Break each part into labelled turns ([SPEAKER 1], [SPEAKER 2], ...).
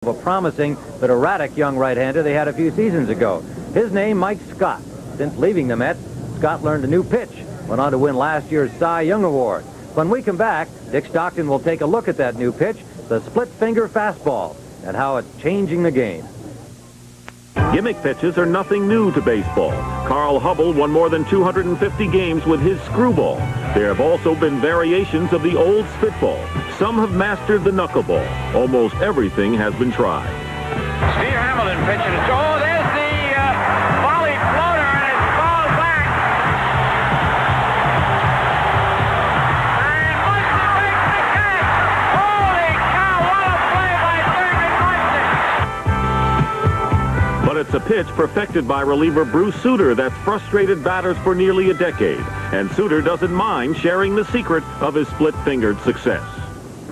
[SPEAKER 1] A promising but erratic young right-hander they had a few seasons ago. His name, Mike Scott. Since leaving the Mets, Scott learned a new pitch, went on to win last year's Cy Young Award. When we come back, Dick Stockton will take a look at that new pitch, the split-finger fastball, and how it's changing the game.
[SPEAKER 2] Gimmick pitches are nothing new to baseball. Carl Hubble won more than 250 games with his screwball. There have also been variations of the old spitball. Some have mastered the knuckleball. Almost everything has been tried.
[SPEAKER 3] Steve Hamilton pitching it. Oh, there's the volley floater, and it falls back. And Munson makes the catch. Holy cow, what a play by Thurman Munson.
[SPEAKER 2] But it's a pitch perfected by reliever Bruce Sutter that's frustrated batters for nearly a decade. And Sutter doesn't mind sharing the secret of his split-fingered success.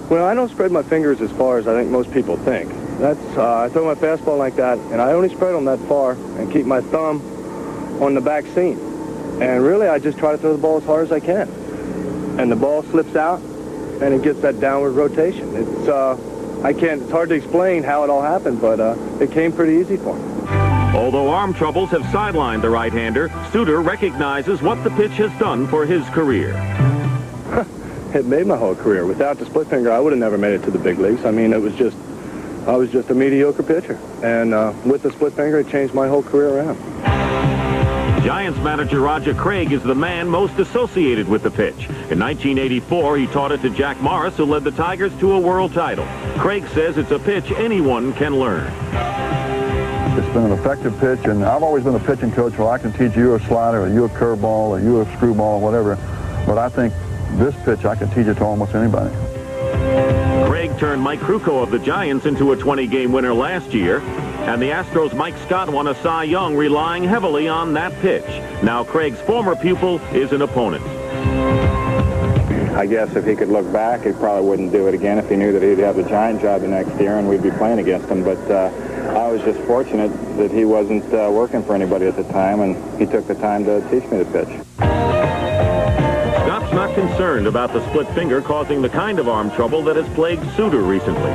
[SPEAKER 4] Well, I don't spread my fingers as far as I think most people think. I throw my fastball like that, and I only spread them that far and keep my thumb on the back seam. And really, I just try to throw the ball as hard as I can. And the ball slips out, and it gets that downward rotation. It's hard to explain how it all happened, but it came pretty easy for me.
[SPEAKER 2] Although arm troubles have sidelined the right-hander, Sutter recognizes what the pitch has done for his career.
[SPEAKER 4] It made my whole career. Without the split finger, I would have never made it to the big leagues. I mean, I was just a mediocre pitcher. And with the split finger, it changed my whole career around.
[SPEAKER 2] Giants manager Roger Craig is the man most associated with the pitch. In 1984, he taught it to Jack Morris, who led the Tigers to a world title. Craig says it's a pitch anyone can learn.
[SPEAKER 5] It's been an effective pitch, and I've always been a pitching coach where I can teach you a slider, or you a curveball, or you a screwball, whatever. But I think this pitch, I can teach it to almost anybody.
[SPEAKER 2] Craig turned Mike Krukow of the Giants into a 20-game winner last year, and the Astros' Mike Scott won a Cy Young relying heavily on that pitch. Now Craig's former pupil is an opponent.
[SPEAKER 6] I guess if he could look back, he probably wouldn't do it again if he knew that he'd have the Giant job the next year and we'd be playing against him. But I was just fortunate that he wasn't working for anybody at the time, and he took the time to teach me the pitch.
[SPEAKER 2] Scott's not concerned about the split finger causing the kind of arm trouble that has plagued Sutter recently.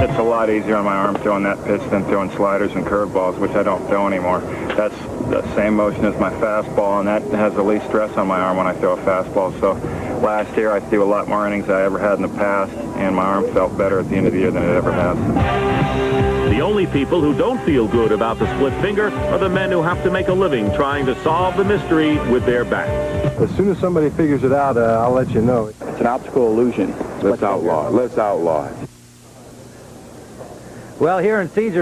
[SPEAKER 6] It's a lot easier on my arm throwing that pitch than throwing sliders and curveballs, which I don't throw anymore. That's the same motion as my fastball, and that has the least stress on my arm when I throw a fastball. So last year I threw a lot more innings than I ever had in the past, and my arm felt better at the end of the year than it ever has.
[SPEAKER 2] The only people who don't feel good about the split finger are the men who have to make a living trying to solve the mystery with their bats.
[SPEAKER 4] As soon as somebody figures it out, I'll let you know.
[SPEAKER 6] It's an optical illusion. Let's outlaw it. Let's outlaw it.
[SPEAKER 1] Well, here in Caesar...